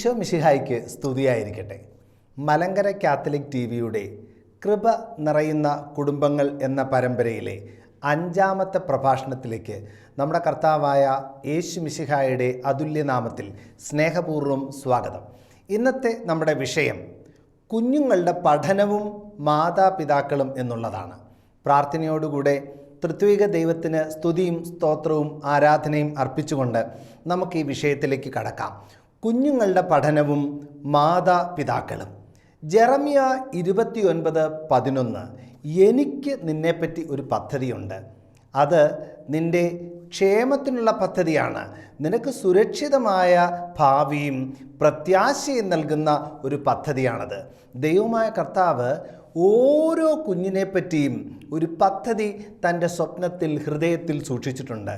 ഈശോ മിശിഹായ്ക്ക് സ്തുതിയായിരിക്കട്ടെ. മലങ്കര കാത്തലിക് ടിവിയുടെ കൃപ നിറയുന്ന കുടുംബങ്ങൾ എന്ന പരമ്പരയിലെ 5-ാമത്തെ പ്രഭാഷണത്തിലേക്ക് നമ്മുടെ കർത്താവായ യേശു മിശിഹായുടെ അതുല്യനാമത്തിൽ സ്നേഹപൂർവ്വം സ്വാഗതം. ഇന്നത്തെ നമ്മുടെ വിഷയം കുഞ്ഞുങ്ങളുടെ പഠനവും മാതാപിതാക്കളും എന്നുള്ളതാണ്. പ്രാർത്ഥനയോടുകൂടെ തൃത്വിക ദൈവത്തിന് സ്തുതിയും സ്തോത്രവും ആരാധനയും അർപ്പിച്ചുകൊണ്ട് നമുക്ക് ഈ വിഷയത്തിലേക്ക് കടക്കാം. കുഞ്ഞുങ്ങളുടെ പഠനവും മാതാപിതാക്കളും. ജെറമ്യ 29:11 എനിക്ക് നിന്നെപ്പറ്റി ഒരു പദ്ധതിയുണ്ട്, അത് നിൻ്റെ ക്ഷേമത്തിനുള്ള പദ്ധതിയാണ്, നിനക്ക് സുരക്ഷിതമായ ഭാവിയും പ്രത്യാശയും നൽകുന്ന ഒരു പദ്ധതിയാണത്. ദൈവമായ കർത്താവ് ഓരോ കുഞ്ഞിനെപ്പറ്റിയും ഒരു പദ്ധതി തൻ്റെ സ്വപ്നത്തിൽ ഹൃദയത്തിൽ സൂക്ഷിച്ചിട്ടുണ്ട്.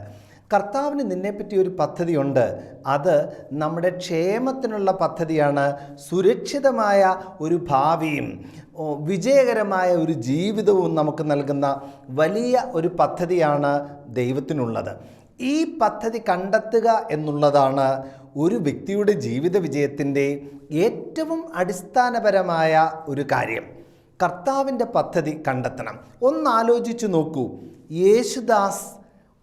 കർത്താവിന് നിന്നെപ്പറ്റി ഒരു പദ്ധതിയുണ്ട്, അത് നമ്മുടെ ക്ഷേമത്തിനുള്ള പദ്ധതിയാണ്. സുരക്ഷിതമായ ഒരു ഭാവിയും വിജയകരമായ ഒരു ജീവിതവും നമുക്ക് നൽകുന്ന വലിയ ഒരു പദ്ധതിയാണ് ദൈവത്തിനുള്ളത്. ഈ പദ്ധതി കണ്ടെത്തുക എന്നുള്ളതാണ് ഒരു വ്യക്തിയുടെ ജീവിത വിജയത്തിൻ്റെ ഏറ്റവും അടിസ്ഥാനപരമായ ഒരു കാര്യം. കർത്താവിൻ്റെ പദ്ധതി കണ്ടെത്തണം. ഒന്നാലോചിച്ചു നോക്കൂ, യേശുദാസ്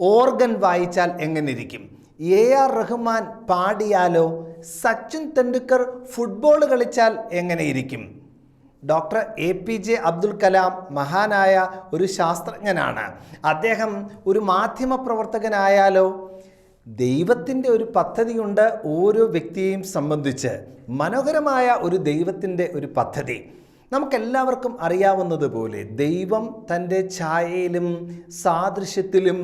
ഓർഗൻ വായിച്ചാൽ എങ്ങനെ ഇരിക്കും? AR റഹ്മാൻ പാടിയാലോ? സച്ചിൻ തെണ്ടുൽക്കർ ഫുട്ബോൾ കളിച്ചാൽ എങ്ങനെ ഇരിക്കും? ഡോക്ടർ APJ അബ്ദുൽ കലാം മഹാനായ ഒരു ശാസ്ത്രജ്ഞനാണ്, അദ്ദേഹം ഒരു മാധ്യമപ്രവർത്തകനായാലോ? ദൈവത്തിൻ്റെ ഒരു പദ്ധതിയുണ്ട് ഓരോ വ്യക്തിയെയും സംബന്ധിച്ച്. മനോഹരമായ ഒരു ദൈവത്തിൻ്റെ ഒരു പദ്ധതി. നമുക്കെല്ലാവർക്കും അറിയാവുന്നതുപോലെ ദൈവം തൻ്റെ ഛായയിലും സാദൃശ്യത്തിലും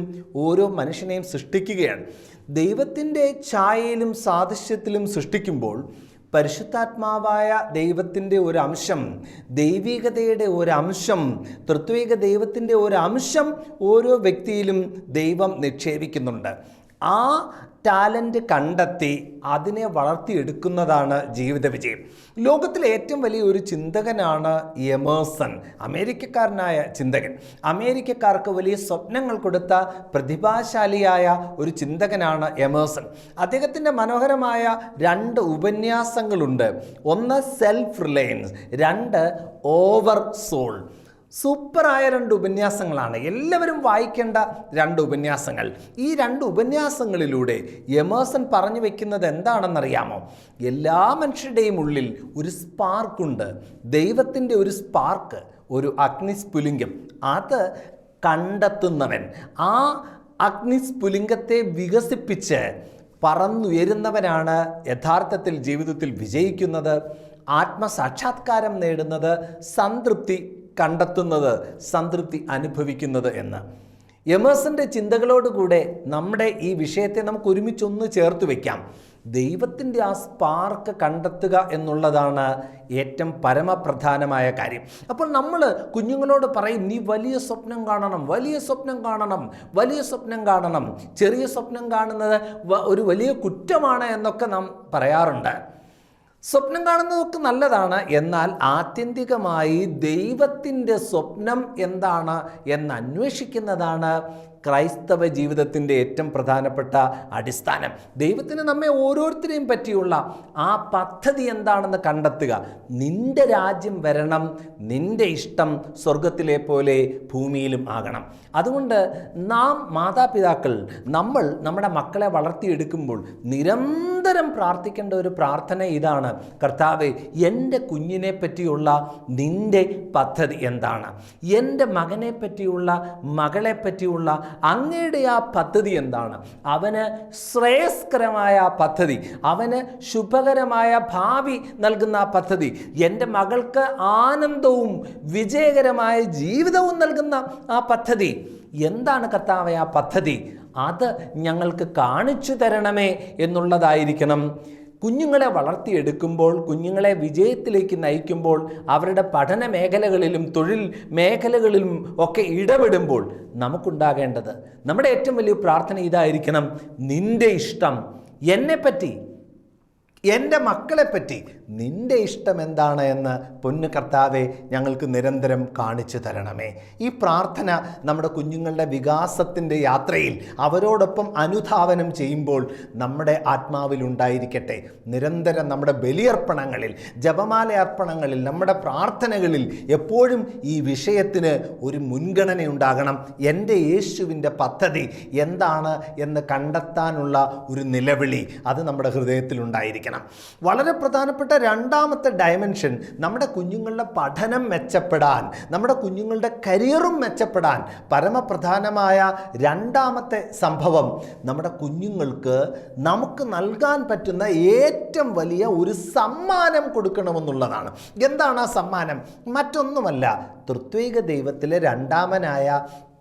ഓരോ മനുഷ്യനെയും സൃഷ്ടിക്കുകയാണ്. ദൈവത്തിൻ്റെ ഛായയിലും സാദൃശ്യത്തിലും സൃഷ്ടിക്കുമ്പോൾ പരിശുദ്ധാത്മാവായ ദൈവത്തിൻ്റെ ഒരു അംശം, ദൈവികതയുടെ ഒരംശം, തൃത്വിക ദൈവത്തിൻ്റെ ഒരംശം ഓരോ വ്യക്തിയിലും ദൈവം നിക്ഷേപിക്കുന്നുണ്ട്. ആ ടാലൻ്റ് കണ്ടെത്തി അതിനെ വളർത്തിയെടുക്കുന്നതാണ് ജീവിത വിജയം. ലോകത്തിലെ ഏറ്റവും വലിയ ഒരു ചിന്തകനാണ് എമേഴ്സൺ, അമേരിക്കക്കാരനായ ചിന്തകൻ. അമേരിക്കക്കാർക്ക് വലിയ സ്വപ്നങ്ങൾ കൊടുത്ത പ്രതിഭാശാലിയായ ഒരു ചിന്തകനാണ് എമേഴ്സൺ. അദ്ദേഹത്തിൻ്റെ മനോഹരമായ 2 ഉപന്യാസങ്ങളുണ്ട്. ഒന്ന് സെൽഫ് റിലയൻസ്, 2 ഓവർ സോൾ. സൂപ്പറായ 2 ഉപന്യാസങ്ങളാണ്, എല്ലാവരും വായിക്കേണ്ട 2 ഉപന്യാസങ്ങൾ. ഈ 2 ഉപന്യാസങ്ങളിലൂടെ എമേഴ്സൺ പറഞ്ഞു വെക്കുന്നത് എന്താണെന്നറിയാമോ? എല്ലാ മനുഷ്യരുടെയും ഉള്ളിൽ ഒരു സ്പാർക്കുണ്ട്, ദൈവത്തിൻ്റെ ഒരു സ്പാർക്ക്, ഒരു അഗ്നിസ്ഫുലിംഗം. അത് കണ്ടെത്തുന്നവൻ, ആ അഗ്നിസ്ഫുലിംഗത്തെ വികസിപ്പിച്ച് പറന്നുയരുന്നവനാണ് യഥാർത്ഥത്തിൽ ജീവിതത്തിൽ വിജയിക്കുന്നത്, ആത്മസാക്ഷാത്കാരം നേടുന്നത്, സംതൃപ്തി കണ്ടെത്തുന്നത്, സംതൃപ്തി അനുഭവിക്കുന്നത് എന്ന്. എമേഴ്സന്റെ ചിന്തകളോടുകൂടെ നമ്മുടെ ഈ വിഷയത്തെ നമുക്ക് ഒരുമിച്ചൊന്ന് ചേർത്ത് വയ്ക്കാം. ദൈവത്തിൻ്റെ ആ സ്പാർക്ക് കണ്ടെത്തുക എന്നുള്ളതാണ് ഏറ്റവും പരമപ്രധാനമായ കാര്യം. അപ്പോൾ നമ്മൾ കുഞ്ഞുങ്ങളോട് പറയും, നീ വലിയ സ്വപ്നം കാണണം, വലിയ സ്വപ്നം കാണണം, വലിയ സ്വപ്നം കാണണം. ചെറിയ സ്വപ്നം കാണുന്നത് ഒരു വലിയ കുറ്റമാണ് എന്നൊക്കെ നാം പറയാറുണ്ട്. സ്വപ്നം കാണുന്നതൊക്കെ നല്ലതാണ്, എന്നാൽ ആത്യന്തികമായി ദൈവത്തിൻ്റെ സ്വപ്നം എന്താണ് എന്ന് അന്വേഷിക്കുന്നതാണ് ക്രൈസ്തവ ജീവിതത്തിൻ്റെ ഏറ്റവും പ്രധാനപ്പെട്ട അടിസ്ഥാനം. ദൈവത്തിന് നമ്മെ ഓരോരുത്തരെയും പറ്റിയുള്ള ആ പദ്ധതി എന്താണെന്ന് കണ്ടെത്തുക. നിൻ്റെ രാജ്യം വരണം, നിൻ്റെ ഇഷ്ടം സ്വർഗത്തിലെ പോലെ ഭൂമിയിലും ആകണം. അതുകൊണ്ട് നാം മാതാപിതാക്കൾ, നമ്മൾ നമ്മുടെ മക്കളെ വളർത്തിയെടുക്കുമ്പോൾ നിരന്തരം പ്രാർത്ഥിക്കേണ്ട ഒരു പ്രാർത്ഥന ഇതാണ്: കർത്താവേ, എൻ്റെ കുഞ്ഞിനെ പറ്റിയുള്ള നിൻ്റെ പദ്ധതി എന്താണ്? എൻ്റെ മകനെ പറ്റിയുള്ള, മകളെ പറ്റിയുള്ള അങ്ങയുടെ ആ പദ്ധതി എന്താണ്? അവന് ശ്രേയസ്കരമായ പദ്ധതി, അവന് ശുഭകരമായ ഭാവി നൽകുന്ന ആ പദ്ധതി, എൻ്റെ മകൾക്ക് ആനന്ദവും വിജയകരമായ ജീവിതവും നൽകുന്ന ആ പദ്ധതി എന്താണ് കർത്താവേ ആ പദ്ധതി? അത് ഞങ്ങൾക്ക് കാണിച്ചു തരണമേ എന്നുള്ളതായിരിക്കണം. കുഞ്ഞുങ്ങളെ വളർത്തിയെടുക്കുമ്പോൾ, കുഞ്ഞുങ്ങളെ വിജയത്തിലേക്ക് നയിക്കുമ്പോൾ, അവരുടെ പഠന മേഖലകളിലും തൊഴിൽ മേഖലകളിലും ഒക്കെ ഇടപെടുമ്പോൾ നമുക്കുണ്ടാകേണ്ടത്, നമ്മുടെ ഏറ്റവും വലിയ പ്രാർത്ഥന ഇതായിരിക്കണം: നിൻ്റെ ഇഷ്ടം, എന്നെപ്പറ്റി എൻ്റെ മക്കളെപ്പറ്റി നിൻ്റെ ഇഷ്ടം എന്താണ് എന്ന് പൊന്നു കർത്താവെ ഞങ്ങൾക്ക് നിരന്തരം കാണിച്ചു തരണമേ. ഈ പ്രാർത്ഥന നമ്മുടെ കുഞ്ഞുങ്ങളുടെ വികാസത്തിൻ്റെ യാത്രയിൽ അവരോടൊപ്പം അനുധാവനം ചെയ്യുമ്പോൾ നമ്മുടെ ആത്മാവിലുണ്ടായിരിക്കട്ടെ. നിരന്തരം നമ്മുടെ ബലിയർപ്പണങ്ങളിൽ, ജപമാല അർപ്പണങ്ങളിൽ, നമ്മുടെ പ്രാർത്ഥനകളിൽ എപ്പോഴും ഈ വിഷയത്തിന് ഒരു മുൻഗണന ഉണ്ടാകണം. എൻ്റെ യേശുവിൻ്റെ പദ്ധതി എന്താണ് എന്ന് കണ്ടെത്താനുള്ള ഒരു നിലവിളി അത് നമ്മുടെ ഹൃദയത്തിലുണ്ടായിരിക്കണം. വളരെ പ്രധാനപ്പെട്ട രണ്ടാമത്തെ ഡയമെൻഷൻ, നമ്മുടെ കുഞ്ഞുങ്ങളുടെ പഠനം മെച്ചപ്പെടാൻ, നമ്മുടെ കുഞ്ഞുങ്ങളുടെ കരിയറും മെച്ചപ്പെടാൻ പരമപ്രധാനമായ രണ്ടാമത്തെ സംഭവം, നമ്മുടെ കുഞ്ഞുങ്ങൾക്ക് നമുക്ക് നൽകാൻ പറ്റുന്ന ഏറ്റവും വലിയ ഒരു സമ്മാനം കൊടുക്കണമെന്നുള്ളതാണ്. എന്താണ് ആ സമ്മാനം? മറ്റൊന്നുമല്ല, ത്രിത്വൈക ദൈവത്തിലെ രണ്ടാമനായ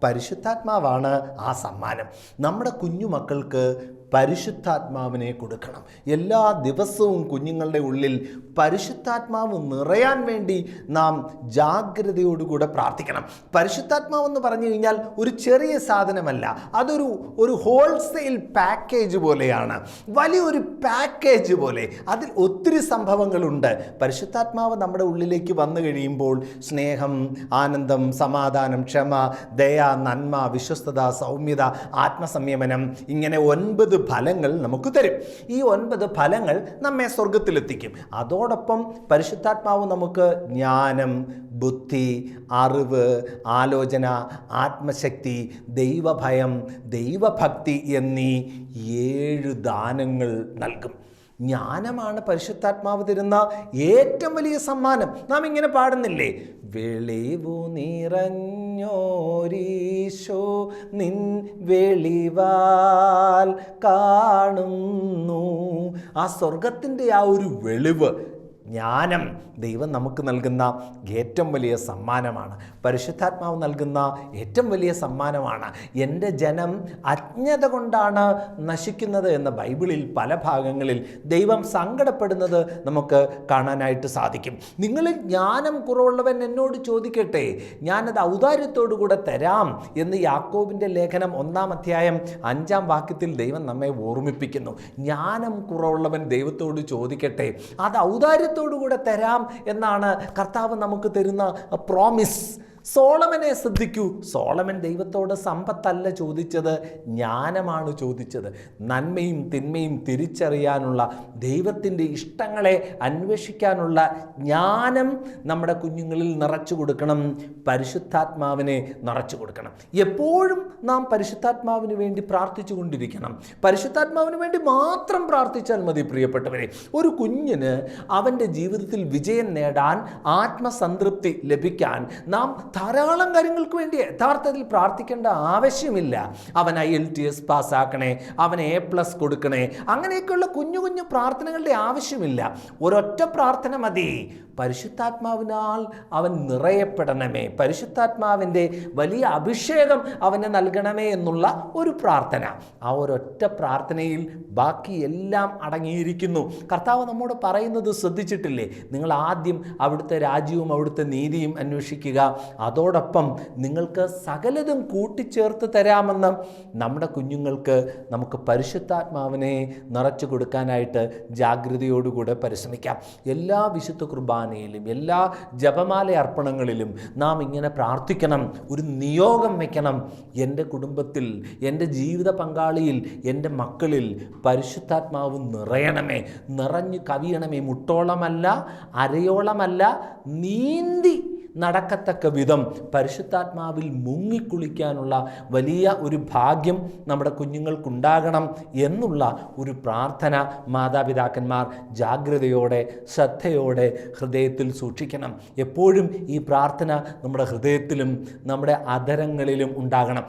പരിശുദ്ധാത്മാവാണ് ആ സമ്മാനം. നമ്മുടെ കുഞ്ഞുമക്കൾക്ക് പരിശുദ്ധാത്മാവിനെ കൊടുക്കണം. എല്ലാ ദിവസവും കുഞ്ഞുങ്ങളുടെ ഉള്ളിൽ പരിശുദ്ധാത്മാവ് നിറയാൻ വേണ്ടി നാം ജാഗ്രതയോടുകൂടെ പ്രാർത്ഥിക്കണം. പരിശുദ്ധാത്മാവെന്ന് പറഞ്ഞു കഴിഞ്ഞാൽ ഒരു ചെറിയ സാധനമല്ല, അതൊരു ഹോൾസെയിൽ പാക്കേജ് പോലെയാണ്, വലിയൊരു പാക്കേജ് പോലെ. അതിൽ ഒത്തിരി സംഭവങ്ങളുണ്ട്. പരിശുദ്ധാത്മാവ് നമ്മുടെ ഉള്ളിലേക്ക് വന്നു കഴിയുമ്പോൾ സ്നേഹം, ആനന്ദം, സമാധാനം, ക്ഷമ, ദയ, നന്മ, വിശ്വസ്തത, സൗമ്യത, ആത്മസംയമനം, ഇങ്ങനെ 9 ഫലങ്ങൾ നമുക്ക് തരും. ഈ 9 ഫലങ്ങൾ നമ്മെ സ്വർഗത്തിലെത്തിക്കും. അതോടൊപ്പം പരിശുദ്ധാത്മാവ് നമുക്ക് ജ്ഞാനം, ബുദ്ധി, അറിവ്, ആലോചന, ആത്മശക്തി, ദൈവഭയം, ദൈവഭക്തി എന്നീ 7 ദാനങ്ങൾ നൽകും. ജ്ഞാനമാണ് പരിശുദ്ധാത്മാവ് തരുന്ന ഏറ്റവും വലിയ സമ്മാനം. നാം ഇങ്ങനെ പാടുന്നില്ലേ, വെളിവു നിറഞ്ഞോരീശോ നിൻ വെളിവാൽ കാണുന്നു. ആ സ്വർഗത്തിൻ്റെ ആ ഒരു വെളിവ്, ജ്ഞാനം ദൈവം നമുക്ക് നൽകുന്ന ഏറ്റവും വലിയ സമ്മാനമാണ്. പരിശുദ്ധാത്മാവ് നൽകുന്ന ഏറ്റവും വലിയ സമ്മാനമാണ്. എൻ്റെ ജനം അജ്ഞത കൊണ്ടാണ് നശിക്കുന്നത് എന്ന ബൈബിളിൽ പല ഭാഗങ്ങളിൽ ദൈവം സങ്കടപ്പെടുന്നത് നമുക്ക് കാണാനായിട്ട് സാധിക്കും. നിങ്ങളിൽ ജ്ഞാനം കുറവുള്ളവൻ എന്നോട് ചോദിക്കട്ടെ, ഞാനത് ഔദാര്യത്തോടു കൂടെ തരാം എന്ന് യാക്കോബിൻ്റെ ലേഖനം 1-ാം അധ്യായം 5-ാം വാക്യത്തിൽ ദൈവം നമ്മെ ഓർമ്മിപ്പിക്കുന്നു. ജ്ഞാനം കുറവുള്ളവൻ ദൈവത്തോട് ചോദിക്കട്ടെ, അത് ഔദാര്യത്തോടുകൂടെ തരാം എന്നാണ് കർത്താവ് നമുക്ക് തരുന്ന പ്രോമിസ്. സോളമനെ ശ്രദ്ധിക്കൂ. സോളമൻ ദൈവത്തോട് സമ്പത്തല്ല ചോദിച്ചത്, ജ്ഞാനമാണ് ചോദിച്ചത്. നന്മയും തിന്മയും തിരിച്ചറിയാനുള്ള, ദൈവത്തിൻ്റെ ഇഷ്ടങ്ങളെ അന്വേഷിക്കാനുള്ള ജ്ഞാനം നമ്മുടെ കുഞ്ഞുങ്ങളിൽ നിറച്ചു കൊടുക്കണം. പരിശുദ്ധാത്മാവിനെ നിറച്ചു കൊടുക്കണം. എപ്പോഴും നാം പരിശുദ്ധാത്മാവിന് വേണ്ടി പ്രാർത്ഥിച്ചു കൊണ്ടിരിക്കണം. പരിശുദ്ധാത്മാവിന് വേണ്ടി മാത്രം പ്രാർത്ഥിച്ചാൽ മതി പ്രിയപ്പെട്ടവരെ. ഒരു കുഞ്ഞിന് അവൻ്റെ ജീവിതത്തിൽ വിജയം നേടാൻ, ആത്മസംതൃപ്തി ലഭിക്കാൻ നാം ധാരാളം കാര്യങ്ങൾക്ക് വേണ്ടി യഥാർത്ഥത്തിൽ പ്രാർത്ഥിക്കേണ്ട ആവശ്യമില്ല. അവൻ IELTS പാസ്സാക്കണേ, അവന് A+ കൊടുക്കണേ, അങ്ങനെയൊക്കെയുള്ള കുഞ്ഞു കുഞ്ഞു പ്രാർത്ഥനകളുടെ ആവശ്യമില്ല. ഒരൊറ്റ പ്രാർത്ഥന മതി, പരിശുദ്ധാത്മാവിനാൽ അവൻ നിറയപ്പെടണമേ, പരിശുദ്ധാത്മാവിൻ്റെ വലിയ അഭിഷേകം അവന് നൽകണമേ എന്നുള്ള ഒരു പ്രാർത്ഥന. ആ ഒരൊറ്റ പ്രാർത്ഥനയിൽ ബാക്കി എല്ലാം അടങ്ങിയിരിക്കുന്നു. കർത്താവ് നമ്മോട് പറയുന്നത് ശ്രദ്ധിച്ചിട്ടില്ലേ? നിങ്ങൾ ആദ്യം അവിടുത്തെ രാജ്യവും അവിടുത്തെ നീതിയും അന്വേഷിക്കുക, അതോടൊപ്പം നിങ്ങൾക്ക് സകലതും കൂട്ടിച്ചേർത്ത് തരാമെന്ന്. നമ്മുടെ കുഞ്ഞുങ്ങൾക്ക് നമുക്ക് പരിശുദ്ധാത്മാവിനെ നിറച്ചു കൊടുക്കാനായിട്ട് ജാഗ്രതയോടുകൂടെ പരിശ്രമിക്കാം. എല്ലാ വിശുദ്ധ കുർബാനയിലും എല്ലാ ജപമാല അർപ്പണങ്ങളിലും നാം ഇങ്ങനെ പ്രാർത്ഥിക്കണം, ഒരു നിയോഗം വയ്ക്കണം. എൻ്റെ കുടുംബത്തിൽ, എൻ്റെ ജീവിത പങ്കാളിയിൽ, എൻ്റെ മക്കളിൽ പരിശുദ്ധാത്മാവ് നിറയണമേ, നിറഞ്ഞു കവിയണമേ. മുട്ടോളമല്ല, അരയോളമല്ല, നീന്തി നടക്കത്തക്ക വിധം പരിശുദ്ധാത്മാവിൽ മുങ്ങിക്കുളിക്കാനുള്ള വലിയ ഒരു ഭാഗ്യം നമ്മുടെ കുഞ്ഞുങ്ങൾക്കുണ്ടാകണം എന്നുള്ള ഒരു പ്രാർത്ഥന മാതാപിതാക്കന്മാർ ജാഗ്രതയോടെ, ശ്രദ്ധയോടെ ഹൃദയത്തിൽ സൂക്ഷിക്കണം. എപ്പോഴും ഈ പ്രാർത്ഥന നമ്മുടെ ഹൃദയത്തിലും നമ്മുടെ അധരങ്ങളിലും ഉണ്ടാകണം.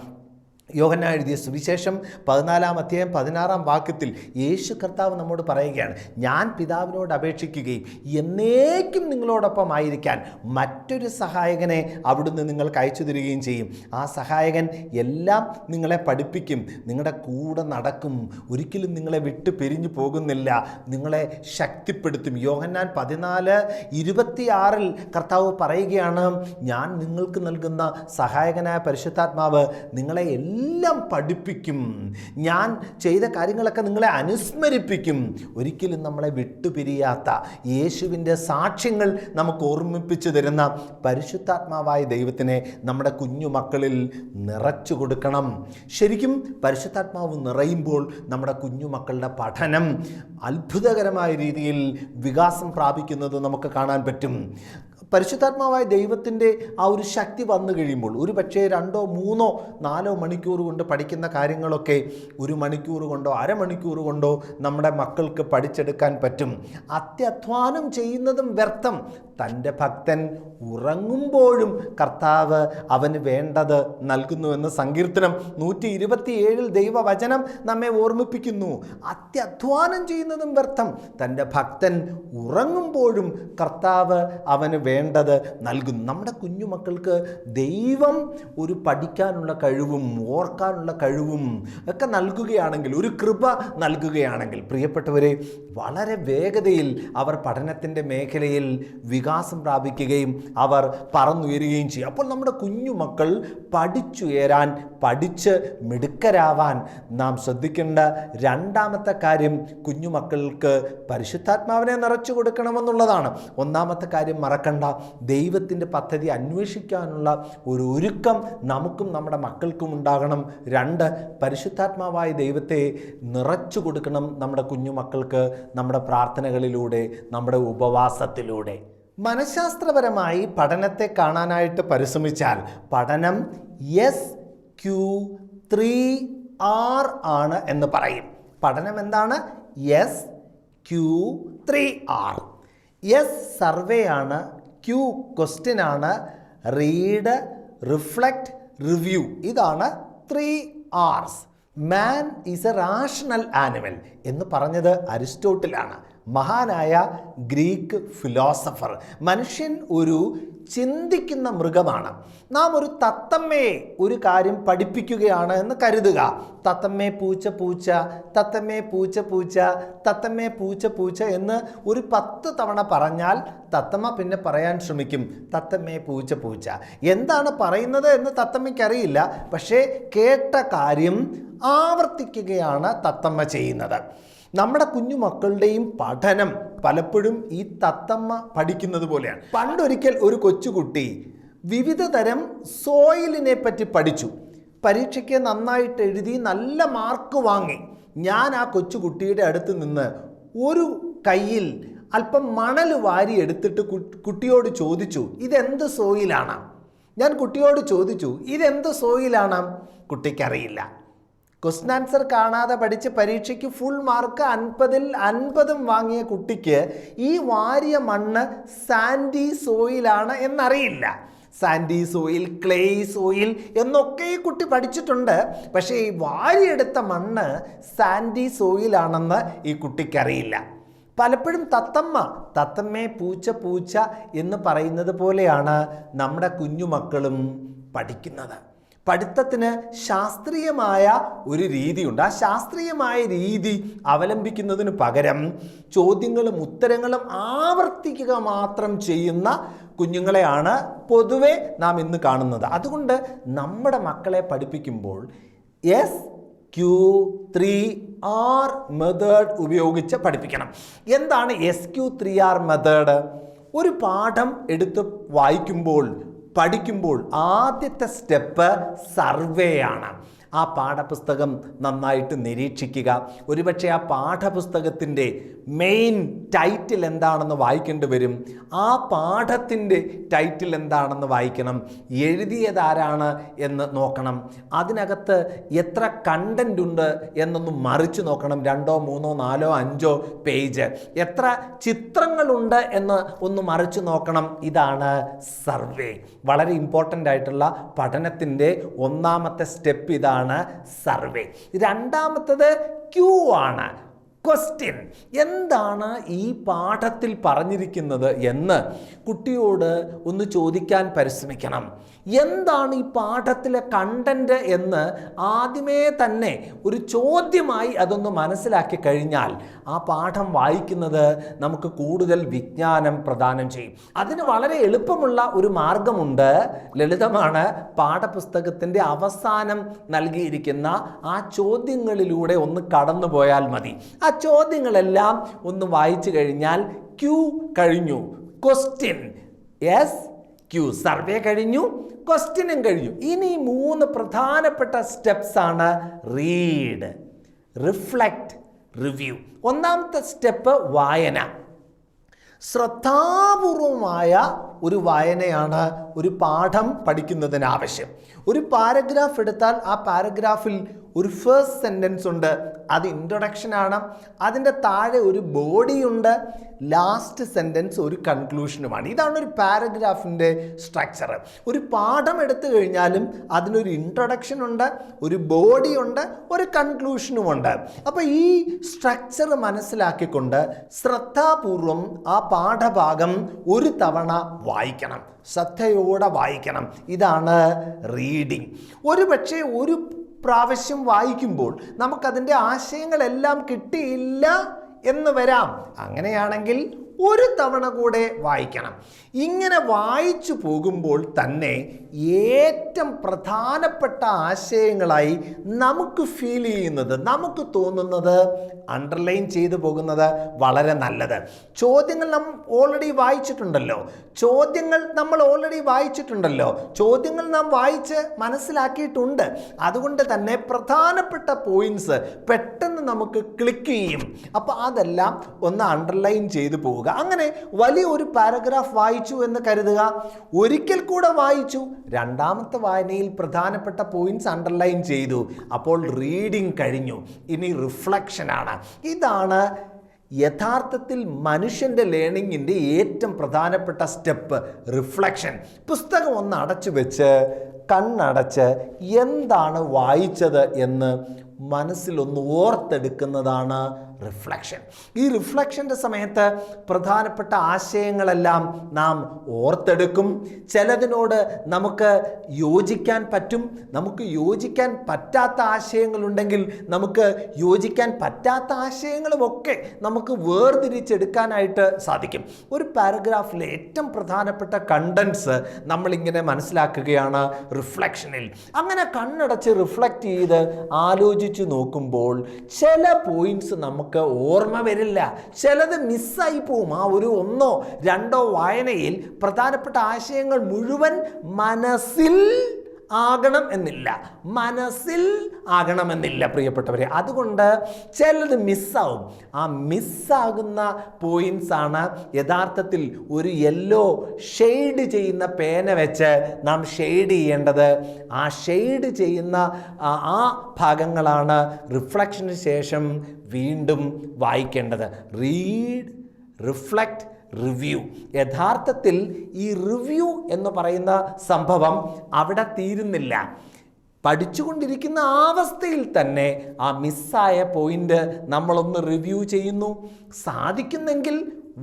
യോഹന്നാൻ എഴുതിയ സുവിശേഷം 14-ാം അധ്യായം 16-ാം വാക്യത്തിൽ യേശു കർത്താവ് നമ്മോട് പറയുകയാണ്, ഞാൻ പിതാവിനോട് അപേക്ഷിക്കുകയും എന്നേക്കും നിങ്ങളോടൊപ്പം ആയിരിക്കാൻ മറ്റൊരു സഹായകനെ അവിടുന്ന് നിങ്ങൾക്ക് അയച്ചു തരികയും ചെയ്യും. ആ സഹായകൻ എല്ലാം നിങ്ങളെ പഠിപ്പിക്കും, നിങ്ങളുടെ കൂടെ നടക്കും, ഒരിക്കലും നിങ്ങളെ വിട്ട് പിരിഞ്ഞു പോകുന്നില്ല, നിങ്ങളെ ശക്തിപ്പെടുത്തും. യോഹന്നാൻ 14:26 കർത്താവ് പറയുകയാണ്, ഞാൻ നിങ്ങൾക്ക് നൽകുന്ന സഹായകനായ പരിശുദ്ധാത്മാവ് നിങ്ങളെ എല്ലാം പഠിപ്പിക്കും, ഞാൻ ചെയ്ത കാര്യങ്ങളൊക്കെ നിങ്ങളെ അനുസ്മരിപ്പിക്കും. ഒരിക്കലും നമ്മളെ വിട്ടുപിരിയാത്ത യേശുവിൻ്റെ സാക്ഷ്യങ്ങൾ നമുക്ക് ഓർമ്മിപ്പിച്ചു തരുന്ന പരിശുദ്ധാത്മാവായ ദൈവത്തിനെ നമ്മുടെ കുഞ്ഞു മക്കളിൽ നിറച്ചു കൊടുക്കണം. ശരിക്കും പരിശുദ്ധാത്മാവ് നിറയുമ്പോൾ നമ്മുടെ കുഞ്ഞു മക്കളുടെ പഠനം അത്ഭുതകരമായ രീതിയിൽ വികാസം പ്രാപിക്കുന്നത് നമുക്ക് കാണാൻ പറ്റും. പരിശുദ്ധാത്മാവായ ദൈവത്തിൻ്റെ ആ ഒരു ശക്തി വന്നു കഴിയുമ്പോൾ ഒരു പക്ഷേ 2, 3, 4 മണിക്കൂർ കൊണ്ട് പഠിക്കുന്ന കാര്യങ്ങളൊക്കെ 1 മണിക്കൂർ കൊണ്ടോ അരമണിക്കൂർ കൊണ്ടോ നമ്മുടെ മക്കൾക്ക് പഠിച്ചെടുക്കാൻ പറ്റും. അത്യധ്വാനം ചെയ്യുന്നതും വ്യർത്ഥം. തൻ്റെ ഭക്തൻ ഉറങ്ങുമ്പോഴും കർത്താവ് അവന് വേണ്ടത് നൽകുന്നുവെന്ന് സങ്കീർത്തനം 127 ദൈവവചനം നമ്മെ ഓർമ്മിപ്പിക്കുന്നു. അത്യധ്വാനം ചെയ്യുന്നതും വ്യർത്ഥം. തൻ്റെ ഭക്തൻ ഉറങ്ങുമ്പോഴും കർത്താവ് അവന് വേണ്ടത് നൽകുന്നു. നമ്മുടെ കുഞ്ഞുമക്കൾക്ക് ദൈവം ഒരു പഠിക്കാനുള്ള കഴിവും ഓർക്കാനുള്ള കഴിവും ഒക്കെ നൽകുകയാണെങ്കിൽ, ഒരു കൃപ നൽകുകയാണെങ്കിൽ, പ്രിയപ്പെട്ടവരെ, വളരെ വേഗതയിൽ അവർ പഠനത്തിൻ്റെ മേഖലയിൽ വികാസം പ്രാപിക്കുകയും അവർ പറന്നുയരുകയും ചെയ്യും. അപ്പോൾ നമ്മുടെ കുഞ്ഞുമക്കൾ പഠിച്ചുയരാൻ, പഠിച്ച് മിടുക്കരാവാൻ നാം ശ്രദ്ധിക്കേണ്ട രണ്ടാമത്തെ കാര്യം കുഞ്ഞുമക്കൾക്ക് പരിശുദ്ധാത്മാവിനെ നിറച്ചു കൊടുക്കണമെന്നുള്ളതാണ്. ഒന്നാമത്തെ കാര്യം മറക്കണ്ട, ദൈവത്തിൻ്റെ പദ്ധതി അന്വേഷിക്കാനുള്ള ഒരു ഒരുക്കം നമുക്കും നമ്മുടെ മക്കൾക്കും ഉണ്ടാകണം. 2, പരിശുദ്ധാത്മാവായ ദൈവത്തെ നിറച്ചു കൊടുക്കണം നമ്മുടെ കുഞ്ഞുമക്കൾക്ക്, നമ്മുടെ പ്രാർത്ഥനകളിലൂടെ, നമ്മുടെ ഉപവാസത്തിലൂടെ. മനഃശാസ്ത്രപരമായി പഠനത്തെ കാണാനായിട്ട് പരിശ്രമിച്ചാൽ പഠനം SQ3R ആണ് എന്ന് പറയും. പഠനം എന്താണ്? SQ3R. S സർവേ ആണ്, Q ക്വസ്റ്റ്യൻ ആണ്, റീഡ്, റിഫ്ലക്റ്റ്, റിവ്യൂ. ഇതാണ് 3 R's. Man is A rational animal എന്ന് പറഞ്ഞത് അരിസ്റ്റോട്ടിലാണ്, മഹാനായ ഗ്രീക്ക് ഫിലോസഫർ. മനുഷ്യൻ ഒരു ചിന്തിക്കുന്ന മൃഗമാണ്. നാം ഒരു തത്തമ്മയെ ഒരു കാര്യം പഠിപ്പിക്കുകയാണ് എന്ന് കരുതുക. തത്തമ്മേ പൂച്ച പൂച്ച, തത്തമ്മേ പൂച്ച പൂച്ച, തത്തമ്മേ പൂച്ച പൂച്ച എന്ന് ഒരു 10 തവണ പറഞ്ഞാൽ തത്തമ്മ പിന്നെ പറയാൻ ശ്രമിക്കും, തത്തമ്മേ പൂച്ച പൂച്ച. എന്താണ് പറയുന്നത് എന്ന് തത്തമ്മയ്ക്കറിയില്ല, പക്ഷേ കേട്ട കാര്യം ആവർത്തിക്കുകയാണ് തത്തമ്മ ചെയ്യുന്നത്. നമ്മുടെ കുഞ്ഞുമക്കളുടെയും പഠനം പലപ്പോഴും ഈ തത്തമ്മ പഠിക്കുന്നത് പോലെയാണ്. പണ്ടൊരിക്കൽ ഒരു കൊച്ചുകുട്ടി വിവിധ തരം സോയിലിനെ പറ്റി പഠിച്ചു. പരീക്ഷയ്ക്ക് നന്നായിട്ട് എഴുതി നല്ല മാർക്ക് വാങ്ങി. ഞാൻ ആ കൊച്ചുകുട്ടിയുടെ അടുത്ത് നിന്ന് ഒരു കയ്യിൽ അല്പം മണൽ വാരി എടുത്തിട്ട് കുട്ടിയോട് ചോദിച്ചു, ഇതെന്ത് സോയിലാണ്? ഞാൻ കുട്ടിയോട് ചോദിച്ചു, ഇതെന്ത് സോയിലാണ്? കുട്ടിക്കറിയില്ല. ക്വസ്റ്റ്യൻ ആൻസർ കാണാതെ പഠിച്ച് പരീക്ഷയ്ക്ക് ഫുൾ മാർക്ക് 50ൽ 50 വാങ്ങിയ കുട്ടിക്ക് ഈ വാരിയ മണ്ണ് സാൻഡി സോയിലാണ് എന്നറിയില്ല. സാൻഡി സോയിൽ, ക്ലേ സോയിൽ എന്നൊക്കെ ഈ കുട്ടി പഠിച്ചിട്ടുണ്ട്. പക്ഷേ ഈ വാരിയെടുത്ത മണ്ണ് സാൻഡി സോയിലാണെന്ന് ഈ കുട്ടിക്കറിയില്ല. പലപ്പോഴും തത്തമ്മേ പൂച്ച പൂച്ച എന്ന് പറയുന്നത് പോലെയാണ് നമ്മുടെ കുഞ്ഞുമക്കളും പഠിക്കുന്നത്. പഠിത്തത്തിന് ശാസ്ത്രീയമായ ഒരു രീതിയുണ്ട്. ആ ശാസ്ത്രീയമായ രീതി അവലംബിക്കുന്നതിന് പകരം ചോദ്യങ്ങളും ഉത്തരങ്ങളും ആവർത്തിക്കുക മാത്രം ചെയ്യുന്ന കുഞ്ഞുങ്ങളെയാണ് പൊതുവെ നാം ഇന്ന് കാണുന്നത്. അതുകൊണ്ട് നമ്മുടെ മക്കളെ പഠിപ്പിക്കുമ്പോൾ SQ3R മെത്തേഡ് ഉപയോഗിച്ച് പഠിപ്പിക്കണം. എന്താണ് SQ3R മെത്തേഡ്? ഒരു പാഠം എടുത്ത് വായിക്കുമ്പോൾ, പഠിക്കുമ്പോൾ ആദ്യത്തെ സ്റ്റെപ്പ് സർവേ ആണ്. ആ പാഠപുസ്തകം നന്നായിട്ട് നിരീക്ഷിക്കുക. ഒരുപക്ഷെ ആ പാഠപുസ്തകത്തിൻ്റെ മെയിൻ ടൈറ്റിൽ എന്താണെന്ന് വായിക്കേണ്ടി വരും. ആ പാഠത്തിൻ്റെ ടൈറ്റിൽ എന്താണെന്ന് വായിക്കണം. എഴുതിയതാരാണ് എന്ന് നോക്കണം. അതിനകത്ത് എത്ര കണ്ടൻ്റ് ഉണ്ട് എന്നൊന്ന് മറിച്ച് നോക്കണം. 2, 3, 4, 5 പേജ്. എത്ര ചിത്രങ്ങളുണ്ട് എന്ന് ഒന്ന് മറിച്ച് നോക്കണം. ഇതാണ് സർവേ. വളരെ ഇമ്പോർട്ടൻ്റ് ആയിട്ടുള്ള പഠനത്തിൻ്റെ ഒന്നാമത്തെ സ്റ്റെപ്പ് ഇതാണ്, സർവേ. രണ്ടാമത്തത് Q ആണ്, ക്വസ്റ്റ്യൻ, എന്താണ് ഈ പാഠത്തിൽ പറഞ്ഞിരിക്കുന്നത് എന്ന് കുട്ടിയോട് ഒന്ന് ചോദിക്കാൻ പരിശ്രമിക്കണം. എന്താണ് ഈ പാഠത്തിലെ കണ്ടന്റ് എന്ന് ആദ്യമേ തന്നെ ഒരു ചോദ്യമായി അതൊന്ന് മനസ്സിലാക്കി കഴിഞ്ഞാൽ ആ പാഠം വായിക്കുന്നത് നമുക്ക് കൂടുതൽ വിജ്ഞാനം പ്രദാനം ചെയ്യും. അതിന് വളരെ എളുപ്പമുള്ള ഒരു മാർഗമുണ്ട്, ലളിതമാണ്. പാഠപുസ്തകത്തിൻ്റെ അവസാനം നൽകിയിരിക്കുന്ന ആ ചോദ്യങ്ങളിലൂടെ ഒന്ന് കടന്നു പോയാൽ മതി. ആ ചോദ്യങ്ങളെല്ലാം ഒന്ന് വായിച്ചു കഴിഞ്ഞാൽ ക്യൂ കഴിഞ്ഞു, ക്വസ്റ്റ്യൻ യെസ് ക്യൂ, സർവേ കഴിഞ്ഞു, ക്വസ്റ്റ്യനും കഴിഞ്ഞു. ഇനി 3 പ്രധാനപ്പെട്ട സ്റ്റെപ്സ് ആണ് റീഡ്, റിഫ്ലക്റ്റ്, റിവ്യൂ. ഒന്നാമത്തെ സ്റ്റെപ്പ് വായന. ശ്രദ്ധാപൂർവമായ ഒരു വായനയാണ് ഒരു പാഠം പഠിക്കുന്നതിന് ആവശ്യം. ഒരു പാരഗ്രാഫ് എടുത്താൽ ആ പാരഗ്രാഫിൽ ഒരു ഫസ്റ്റ് സെൻറ്റൻസ് ഉണ്ട്, അത് ഇൻട്രൊഡക്ഷനാണ്. അതിൻ്റെ താഴെ ഒരു ബോഡിയുണ്ട്, ലാസ്റ്റ് സെൻറ്റൻസ് ഒരു കൺക്ലൂഷനുമാണ്. ഇതാണ് ഒരു പാരഗ്രാഫിൻ്റെ സ്ട്രക്ചർ. ഒരു പാഠം എടുത്തു കഴിഞ്ഞാലും അതിനൊരു ഇൻട്രൊഡക്ഷൻ ഉണ്ട്, ഒരു ബോഡിയുണ്ട്, ഒരു കൺക്ലൂഷനുമുണ്ട്. അപ്പോൾ ഈ സ്ട്രക്ചർ മനസ്സിലാക്കിക്കൊണ്ട് ശ്രദ്ധാപൂർവം ആ പാഠഭാഗം ഒരു തവണ വായിക്കണം, ശ്രദ്ധയോടെ വായിക്കണം. ഇതാണ് റീഡിങ്. ഒരുപക്ഷെ ഒരു പ്രാവശ്യം വായിക്കുമ്പോൾ നമുക്കതിൻ്റെ ആശയങ്ങളെല്ലാം കിട്ടിയില്ല എന്ന് വരാം. അങ്ങനെയാണെങ്കിൽ ഒരു തവണ കൂടെ വായിക്കണം. ഇങ്ങനെ വായിച്ചു പോകുമ്പോൾ തന്നെ ഏറ്റവും പ്രധാനപ്പെട്ട ആശയങ്ങളായി നമുക്ക് ഫീൽ ചെയ്യുന്നത്, നമുക്ക് തോന്നുന്നത് അണ്ടർലൈൻ ചെയ്തു പോകുന്നത് വളരെ നല്ലത്. ചോദ്യങ്ങൾ നമ്മൾ ഓൾറെഡി വായിച്ചിട്ടുണ്ടല്ലോ, ചോദ്യങ്ങൾ നാം വായിച്ച് മനസ്സിലാക്കിയിട്ടുണ്ട്. അതുകൊണ്ട് തന്നെ പ്രധാനപ്പെട്ട പോയിന്റ്സ് പെട്ടെന്ന് നമുക്ക് ക്ലിക്ക് ചെയ്യും. അപ്പോൾ അതെല്ലാം ഒന്ന് അണ്ടർലൈൻ ചെയ്തു പോവുക. അങ്ങനെ വലിയ ഒരു പാരഗ്രാഫ് വായിച്ചു എന്ന് കരുതുക, ഒരിക്കൽ കൂടെ വായിച്ചു, രണ്ടാമത്തെ വായനയിൽ പ്രധാനപ്പെട്ട പോയിന്റ്സ് അണ്ടർലൈൻ ചെയ്തു, അപ്പോൾ റീഡിംഗ് കഴിഞ്ഞു. ഇനി റിഫ്ലക്ഷനാണ്. ഇതാണ് യഥാർത്ഥത്തിൽ മനുഷ്യൻ്റെ ലേണിങ്ങിൻ്റെ ഏറ്റവും പ്രധാനപ്പെട്ട സ്റ്റെപ്പ്, റിഫ്ലക്ഷൻ. പുസ്തകം ഒന്ന് അടച്ചു വെച്ച് കണ്ണടച്ച് എന്താണ് വായിച്ചത് എന്ന് മനസ്സിലൊന്ന് ഓർത്തെടുക്കുന്നതാണ് റിഫ്ലക്ഷൻ. ഈ റിഫ്ലക്ഷൻ്റെ സമയത്ത് പ്രധാനപ്പെട്ട ആശയങ്ങളെല്ലാം നാം ഓർത്തെടുക്കും. ചിലതിനോട് നമുക്ക് യോജിക്കാൻ പറ്റും, നമുക്ക് യോജിക്കാൻ പറ്റാത്ത ആശയങ്ങളുണ്ടെങ്കിൽ നമുക്ക് യോജിക്കാൻ പറ്റാത്ത ആശയങ്ങളുമൊക്കെ നമുക്ക് വേർതിരിച്ചെടുക്കാനായിട്ട് സാധിക്കും. ഒരു പാരഗ്രാഫിലെ ഏറ്റവും പ്രധാനപ്പെട്ട കണ്ടൻസ് നമ്മളിങ്ങനെ മനസ്സിലാക്കുകയാണ് റിഫ്ലക്ഷനിൽ. അങ്ങനെ കണ്ണടച്ച് റിഫ്ലക്റ്റ് ചെയ്ത് ആലോചിച്ച് നോക്കുമ്പോൾ ചില പോയിന്റ്സ് നമുക്ക് ഓർമ്മ വരില്ല, ചിലത് മിസ്സായി പോവും. ആ ഒരു 1 or 2 വായനയിൽ പ്രധാനപ്പെട്ട ആശയങ്ങൾ മുഴുവൻ മനസ്സിൽ ആകണമെന്നില്ല പ്രിയപ്പെട്ടവരെ. അതുകൊണ്ട് ചിലത് മിസ്സാവും. ആ മിസ്സാകുന്ന പോയിന്റ്സ് ആണ് യഥാർത്ഥത്തിൽ ഒരു യെല്ലോ ഷെയ്ഡ് ചെയ്യുന്ന പേന വെച്ച് നാം ഷെയ്ഡ് ചെയ്യേണ്ടത്. ആ ഷെയ്ഡ് ചെയ്യുന്ന ആ ഭാഗങ്ങളാണ് റിഫ്ലക്ഷന് ശേഷം വീണ്ടും വായിക്കേണ്ടത്. Read, reflect, review. യഥാർത്ഥത്തിൽ ഈ റിവ്യൂ എന്ന് പറയുന്ന സംഭവം അവിടെ തീരുന്നില്ല. പഠിച്ചുകൊണ്ടിരിക്കുന്ന അവസ്ഥയിൽ തന്നെ ആ മിസ്സായ പോയിന്റ് നമ്മളൊന്ന് റിവ്യൂ ചെയ്യുന്നു. സാധിക്കുന്നെങ്കിൽ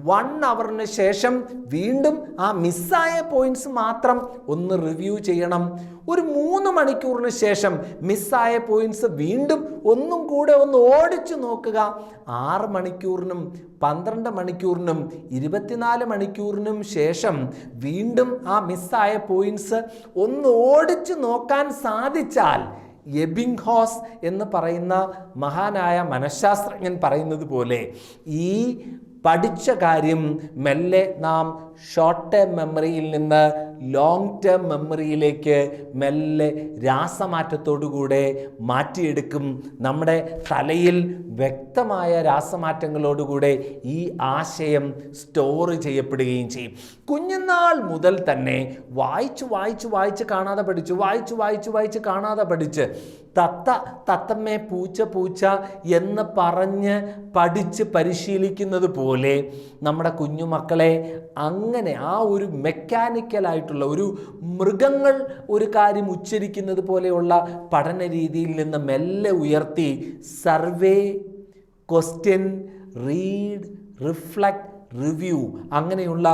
1 hourന് ശേഷം വീണ്ടും ആ മിസ്സായ പോയിന്റ്സ് മാത്രം ഒന്ന് റിവ്യൂ ചെയ്യണം. ഒരു 3 മണിക്കൂറിന് ശേഷം മിസ്സായ പോയിന്റ്സ് വീണ്ടും ഒന്നും കൂടെ ഒന്ന് ഓടിച്ചു നോക്കുക. 6 മണിക്കൂറിനും 12 മണിക്കൂറിനും 24 മണിക്കൂറിനും ശേഷം വീണ്ടും ആ മിസ്സായ പോയിന്റ്സ് ഒന്ന് ഓടിച്ചു നോക്കാൻ സാധിച്ചാൽ, എബിംഗ്ഹോസ് എന്ന് പറയുന്ന മഹാനായ മനഃശാസ്ത്രജ്ഞൻ പറയുന്നത് പോലെ, ഈ പഠിച്ച കാര്യം മെല്ലെ നാം ഷോർട്ട് ടേം മെമ്മറിയിൽ നിന്ന് ലോങ് ടേം മെമ്മറിയിലേക്ക് മെല്ലെ രാസമാറ്റത്തോടുകൂടെ മാറ്റിയെടുക്കും. നമ്മുടെ തലയിൽ വ്യക്തമായ രാസമാറ്റങ്ങളോടുകൂടെ ഈ ആശയം സ്റ്റോർ ചെയ്യപ്പെടുകയും ചെയ്യും. കുഞ്ഞുനാൾ മുതൽ തന്നെ വായിച്ച് കാണാതെ പഠിച്ച് തത്തമ്മേ പൂച്ച എന്ന് പറഞ്ഞ് പഠിച്ച് പരിശീലിക്കുന്നത് പോലെ നമ്മുടെ കുഞ്ഞുമക്കളെ അങ്ങനെ ആ ഒരു മെക്കാനിക്കലായിട്ടുള്ള ഒരു മൃഗങ്ങൾ ഒരു കാര്യം ഉച്ചരിക്കുന്നത് പോലെയുള്ള പഠന രീതിയിൽ നിന്ന് മെല്ലെ ഉയർത്തി survey, question, read, reflect, review അങ്ങനെയുള്ള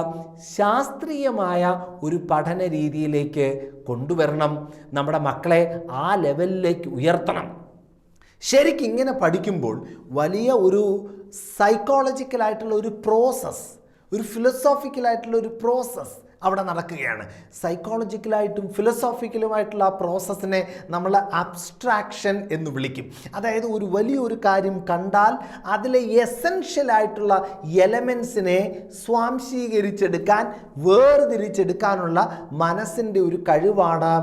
ശാസ്ത്രീയമായ ഒരു പഠന രീതിയിലേക്ക് കൊണ്ടുവരണം. നമ്മുടെ മക്കളെ ആ ലെവലിലേക്ക് ഉയർത്തണം. ശരിക്കും ഇങ്ങനെ പഠിക്കുമ്പോൾ വലിയ ഒരു സൈക്കോളജിക്കലായിട്ടുള്ള ഒരു പ്രോസസ്സ്, ഒരു ഫിലോസോഫിക്കലായിട്ടുള്ള ഒരു പ്രോസസ്സ് അവിടെ നടക്കുകയാണ്. സൈക്കോളജിക്കലായിട്ടും ഫിലോസോഫിക്കലുമായിട്ടുള്ള ആ പ്രോസസ്സിനെ നമ്മൾ അബ്സ്ട്രാക്ഷൻ എന്ന് വിളിക്കും. അതായത് ഒരു വലിയൊരു കാര്യം കണ്ടാൽ അതിലെ എസെൻഷ്യലായിട്ടുള്ള എലമെൻസിനെ സ്വാംശീകരിച്ചെടുക്കാൻ, വേർതിരിച്ചെടുക്കാനുള്ള മനസ്സിൻ്റെ ഒരു കഴിവാണ്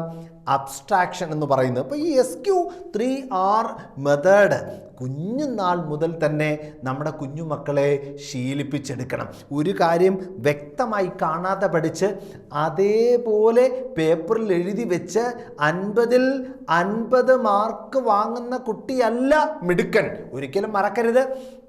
അബ്സ്ട്രാക്ഷൻ എന്ന് പറയുന്നത്. അപ്പോൾ ഈ SQ3R മെത്തേഡ് കുഞ്ഞുനാൾ മുതൽ തന്നെ നമ്മുടെ കുഞ്ഞുമക്കളെ ശീലിപ്പിച്ചെടുക്കണം. ഒരു കാര്യം വ്യക്തമായി കാണാതെ പഠിച്ച് അതേപോലെ പേപ്പറിൽ എഴുതി വെച്ച് 50ൽ 50 മാർക്ക് വാങ്ങുന്ന കുട്ടിയല്ല മിടുക്കൻ. ഒരിക്കലും മറക്കരുത്.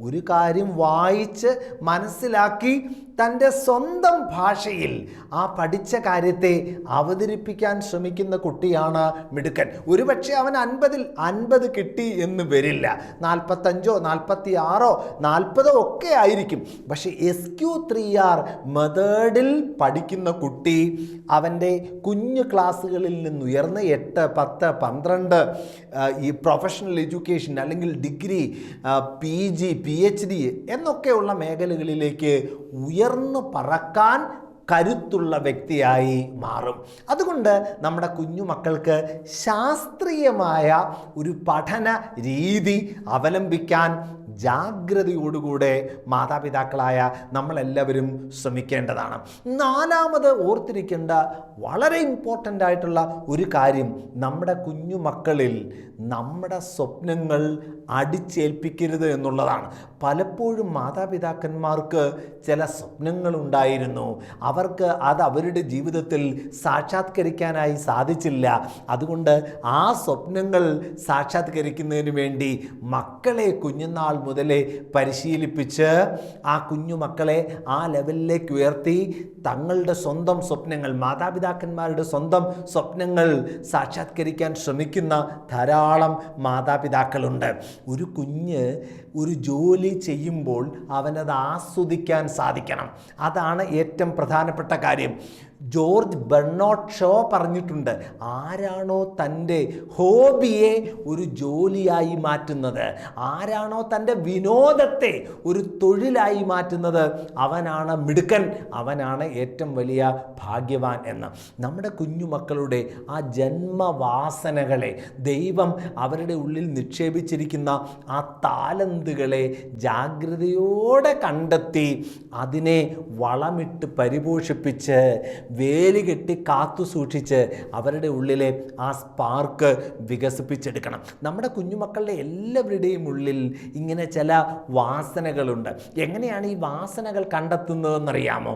ഒരു കാര്യം വായിച്ച് മനസ്സിലാക്കി തൻ്റെ സ്വന്തം ഭാഷയിൽ ആ പഠിച്ച കാര്യത്തെ അവതരിപ്പിക്കാൻ ശ്രമിക്കുന്ന കുട്ടിയാണ് മിടുക്കൻ. ഒരുപക്ഷെ അവൻ 50ൽ 50 കിട്ടി എന്ന് വരില്ല, 45ഓ 46ഓ 40ഓ ഒക്കെ ആയിരിക്കും. പക്ഷേ SQ3R മെത്തേഡിൽ പഠിക്കുന്ന കുട്ടി അവൻ്റെ കുഞ്ഞു ക്ലാസ്സുകളിൽ നിന്നുയർന്ന് 8, 10, 12 ഈ പ്രൊഫഷണൽ എഡ്യൂക്കേഷൻ അല്ലെങ്കിൽ ഡിഗ്രി, PG, PhD എന്നൊക്കെയുള്ള മേഖലകളിലേക്ക് ഉയർന്നു പറക്കാൻ കരുത്തുള്ള വ്യക്തിയായി മാറും. അതുകൊണ്ട് നമ്മുടെ കുഞ്ഞുമക്കൾക്ക് ശാസ്ത്രീയമായ ഒരു പഠന രീതി അവലംബിക്കാൻ ജാഗ്രതയോടുകൂടെ മാതാപിതാക്കളായ നമ്മളെല്ലാവരും ശ്രമിക്കേണ്ടതാണ്. 4ാമത് ഓർത്തിരിക്കേണ്ട വളരെ ഇമ്പോർട്ടൻ്റ് ആയിട്ടുള്ള ഒരു കാര്യം, നമ്മുടെ കുഞ്ഞുമക്കളിൽ നമ്മുടെ സ്വപ്നങ്ങൾ അടിച്ചേൽപ്പിക്കരുത് എന്നുള്ളതാണ്. പലപ്പോഴും മാതാപിതാക്കന്മാർക്ക് ചില സ്വപ്നങ്ങളുണ്ടായിരുന്നു, അവർക്ക് അത് അവരുടെ ജീവിതത്തിൽ സാക്ഷാത്കരിക്കാനായി സാധിച്ചില്ല. അതുകൊണ്ട് ആ സ്വപ്നങ്ങൾ സാക്ഷാത്കരിക്കുന്നതിന് വേണ്ടി മക്കളെ കുഞ്ഞുനാൾ മുതലേ പരിശീലിപ്പിച്ച് ആ കുഞ്ഞുമക്കളെ ആ ലെവലിലേക്ക് ഉയർത്തി തങ്ങളുടെ സ്വന്തം സ്വപ്നങ്ങൾ, മാതാപിതാക്കന്മാരുടെ സ്വന്തം സ്വപ്നങ്ങൾ സാക്ഷാത്കരിക്കാൻ ശ്രമിക്കുന്ന ധാരാളം മാതാപിതാക്കളുണ്ട്. ഒരു കുഞ്ഞ് ഒരു ജോലി ചെയ്യുമ്പോൾ അവനത് ആസ്വദിക്കാൻ സാധിക്കണം. അതാണ് ഏറ്റവും പ്രധാനപ്പെട്ട കാര്യം. ജോർജ് ബെർണോട്ട് ഷോ പറഞ്ഞിട്ടുണ്ട്, ആരാണോ തൻ്റെ ഹോബിയെ ഒരു ജോലിയായി മാറ്റുന്നത്, ആരാണോ തൻ്റെ വിനോദത്തെ ഒരു തൊഴിലായി മാറ്റുന്നത്, അവനാണ് മിടുക്കൻ, അവനാണ് ഏറ്റവും വലിയ ഭാഗ്യവാൻ എന്ന്. നമ്മുടെ കുഞ്ഞുമക്കളുടെ ആ ജന്മവാസനകളെ, ദൈവം അവരുടെ ഉള്ളിൽ നിക്ഷേപിച്ചിരിക്കുന്ന ആ താലന്തുകളെ ജാഗ്രതയോടെ കണ്ടെത്തി അതിനെ വളമിട്ട് പരിപോഷിപ്പിച്ച് വേലി കെട്ടി കാത്തു സൂക്ഷിച്ച് അവരുടെ ഉള്ളിലെ ആ സ്പാർക്ക് വികസിപ്പിച്ചെടുക്കണം. നമ്മുടെ കുഞ്ഞുമക്കളുടെ എല്ലാവരുടെയും ഉള്ളിൽ ഇങ്ങനെ ചില വാസനകളുണ്ട്. എങ്ങനെയാണ് ഈ വാസനകൾ കണ്ടെത്തുന്നതെന്നറിയാമോ?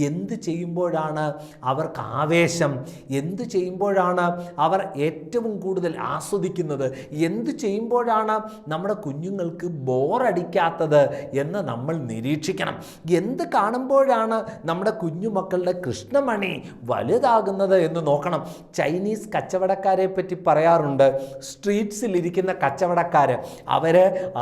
എന്ത് ചെയ്യുമ്പോഴാണ് അവർക്ക് ആവേശം, എന്ത് ചെയ്യുമ്പോഴാണ് അവർ ഏറ്റവും കൂടുതൽ ആസ്വദിക്കുന്നത്, എന്ത് ചെയ്യുമ്പോഴാണ് നമ്മുടെ കുഞ്ഞുങ്ങൾക്ക് ബോറടിക്കാത്തത് എന്ന് നമ്മൾ നിരീക്ഷിക്കണം. എന്ത് കാണുമ്പോഴാണ് നമ്മുടെ കുഞ്ഞുമക്കളുടെ കൃഷ്ണമണി വലുതാകുന്നത് എന്ന് നോക്കണം. ചൈനീസ് കച്ചവടക്കാരെ പറ്റി പറയാറുണ്ട്. സ്ട്രീറ്റ്സിലിരിക്കുന്ന കച്ചവടക്കാർ, അവർ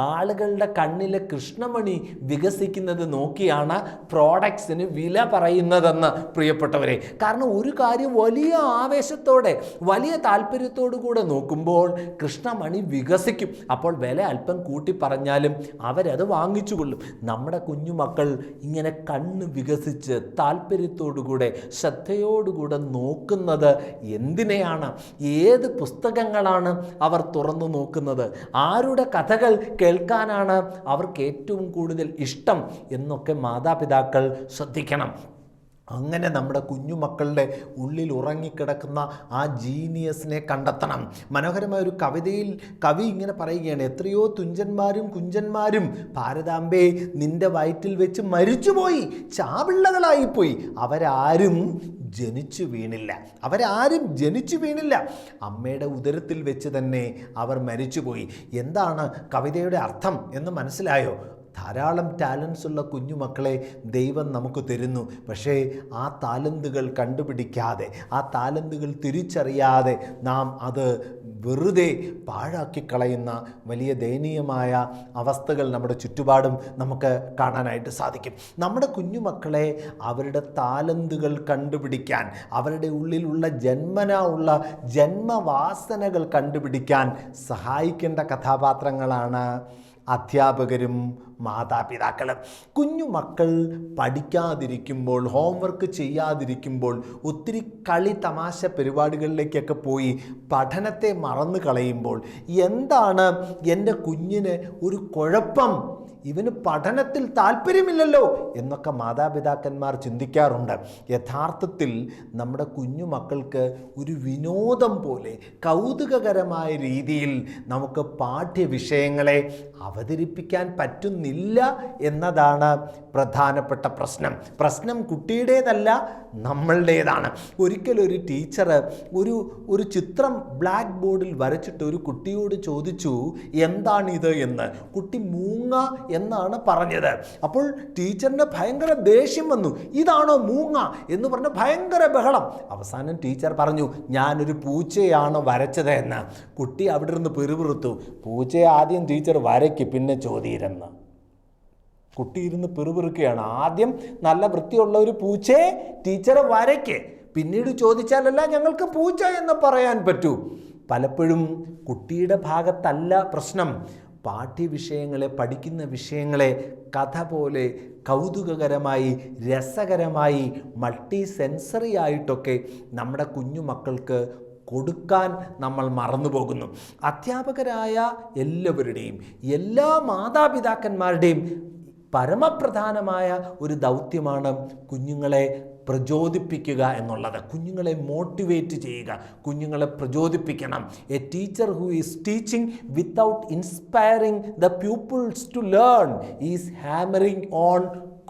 ആളുകളുടെ കണ്ണിലെ കൃഷ്ണമണി വികസിക്കുന്നത് നോക്കിയാണ് പ്രോഡക്ട്സിന് വില പറയുന്നതെന്ന് പ്രിയപ്പെട്ടവരെ. കാരണം ഒരു കാര്യം വലിയ ആവേശത്തോടെ, വലിയ താല്പര്യത്തോടു കൂടെ നോക്കുമ്പോൾ കൃഷ്ണമണി വികസിക്കും. അപ്പോൾ വില അല്പം കൂട്ടി പറഞ്ഞാലും അവരത് വാങ്ങിച്ചുകൊള്ളും. നമ്മുടെ കുഞ്ഞുമക്കൾ ഇങ്ങനെ കണ്ണ് വികസിച്ച് താല്പര്യത്തോടുകൂടെ ശ്രദ്ധയോടുകൂടെ നോക്കുന്നത് എന്തിനെയാണ്? ഏത് പുസ്തകങ്ങളാണ് അവർ തുറന്നു നോക്കുന്നത്? ആരുടെ കഥകൾ കേൾക്കാനാണ് അവർക്ക് ഏറ്റവും കൂടുതൽ ഇഷ്ടം എന്നൊക്കെ മാതാപിതാക്കൾ ശ്രദ്ധിക്കണം. അങ്ങനെ നമ്മുടെ കുഞ്ഞുമക്കളുടെ ഉള്ളിൽ ഉറങ്ങിക്കിടക്കുന്ന ആ ജീനിയസിനെ കണ്ടെത്തണം. മനോഹരമായ ഒരു കവിതയിൽ കവി ഇങ്ങനെ പറയുകയാണ്, എത്രയോ തുഞ്ചന്മാരും കുഞ്ചന്മാരും ഭാരതാംബേ നിന്റെ വയറ്റിൽ വെച്ച് മരിച്ചുപോയി, ചാവിള്ളകളായിപ്പോയി, അവരാരും ജനിച്ചു വീണില്ല. അമ്മയുടെ ഉദരത്തിൽ വെച്ച് തന്നെ അവർ മരിച്ചുപോയി. എന്താണ് കവിതയുടെ അർത്ഥം എന്ന് മനസ്സിലായോ? ധാരാളം ടാലൻസ് ഉള്ള കുഞ്ഞുമക്കളെ ദൈവം നമുക്ക് തരുന്നു. പക്ഷേ ആ താലന്തുകൾ കണ്ടുപിടിക്കാതെ, ആ താലന്തുകൾ തിരിച്ചറിയാതെ നാം അത് വെറുതെ പാഴാക്കി കളയുന്ന വലിയ ദയനീയമായ അവസ്ഥകൾ നമ്മുടെ ചുറ്റുപാടും നമുക്ക് കാണാനായിട്ട് സാധിക്കും. നമ്മുടെ കുഞ്ഞുമക്കളെ അവരുടെ താലന്തുകൾ കണ്ടുപിടിക്കാൻ, അവരുടെ ഉള്ളിലുള്ള ജന്മനാ ഉള്ള ജന്മവാസനകൾ കണ്ടുപിടിക്കാൻ സഹായിക്കേണ്ട കഥാപാത്രങ്ങളാണ് അധ്യാപകരും മാതാപിതാക്കളും. കുഞ്ഞുമക്കൾ പഠിക്കാതിരിക്കുമ്പോൾ, ഹോംവർക്ക് ചെയ്യാതിരിക്കുമ്പോൾ, ഒത്തിരി കളി തമാശ പരിപാടികളിലേക്കൊക്കെ പോയി പഠനത്തെ മറന്നു കളയുമ്പോൾ, എന്താണ് എൻ്റെ കുഞ്ഞിന് ഒരു കുഴപ്പം, ഇവന് പഠനത്തിൽ താല്പര്യമില്ലല്ലോ എന്നൊക്കെ മാതാപിതാക്കന്മാർ ചിന്തിക്കാറുണ്ട്. യഥാർത്ഥത്തിൽ നമ്മുടെ കുഞ്ഞുമക്കൾക്ക് ഒരു വിനോദം പോലെ കൗതുകകരമായ രീതിയിൽ നമുക്ക് പാഠ്യവിഷയങ്ങളെ അവതരിപ്പിക്കാൻ പറ്റുന്നില്ല എന്നതാണ് പ്രധാനപ്പെട്ട പ്രശ്നം കുട്ടിയുടേതല്ല, നമ്മളുടേതാണ്. ഒരിക്കലൊരു ടീച്ചർ ഒരു ചിത്രം ബ്ലാക്ക് ബോർഡിൽ വരച്ചിട്ട് ഒരു കുട്ടിയോട് ചോദിച്ചു എന്താണിത് എന്ന്. കുട്ടി മൂങ്ങ എന്നാണ് പറഞ്ഞത്. അപ്പോൾ ടീച്ചറിന് ഭയങ്കര ദേഷ്യം വന്നു. ഇതാണോ മൂങ്ങ എന്ന് പറഞ്ഞ് ഭയങ്കര ബഹളം. അവസാനം ടീച്ചർ പറഞ്ഞു, ഞാനൊരു പൂച്ചയാണ് വരച്ചത് എന്ന്. കുട്ടി അവിടെ നിന്ന് പിറുപിറുത്തു. പൂച്ചയെ ആദ്യം ടീച്ചർ വരയ്ക്ക്, പിന്നെ ചോദ്യരുന്ന്. കുട്ടി ഇരുന്ന് പിറുപിറുക്കുകയാണ്. ആദ്യം നല്ല വൃത്തിയുള്ള ഒരു പൂച്ചയെ ടീച്ചർ വരയ്ക്ക്, പിന്നീട് ചോദിച്ചാലല്ല ഞങ്ങൾക്ക് പൂച്ച എന്ന് പറയാൻ പറ്റൂ. പലപ്പോഴും കുട്ടിയുടെ ഭാഗത്തല്ല പ്രശ്നം. പാഠ്യവിഷയങ്ങളെ, പഠിക്കുന്ന വിഷയങ്ങളെ കഥ പോലെ കൗതുകകരമായി, രസകരമായി, മൾട്ടി സെൻസറി ആയിട്ടൊക്കെ നമ്മുടെ കുഞ്ഞുമക്കൾക്ക് കൊടുക്കാൻ നമ്മൾ മറന്നു പോകുന്നു. അധ്യാപകരായ എല്ലാവരുടെയും, എല്ലാ മാതാപിതാക്കന്മാരുടെയും പരമപ്രധാനമായ ഒരു ദൗത്യമാണ് കുഞ്ഞുങ്ങളെ പ്രചോദിപ്പിക്കുക എന്നുള്ളത്. കുഞ്ഞുങ്ങളെ മോട്ടിവേറ്റ് ചെയ്യുക, കുഞ്ഞുങ്ങളെ പ്രചോദിപ്പിക്കണം. A teacher who is teaching without inspiring the pupils to learn is hammering on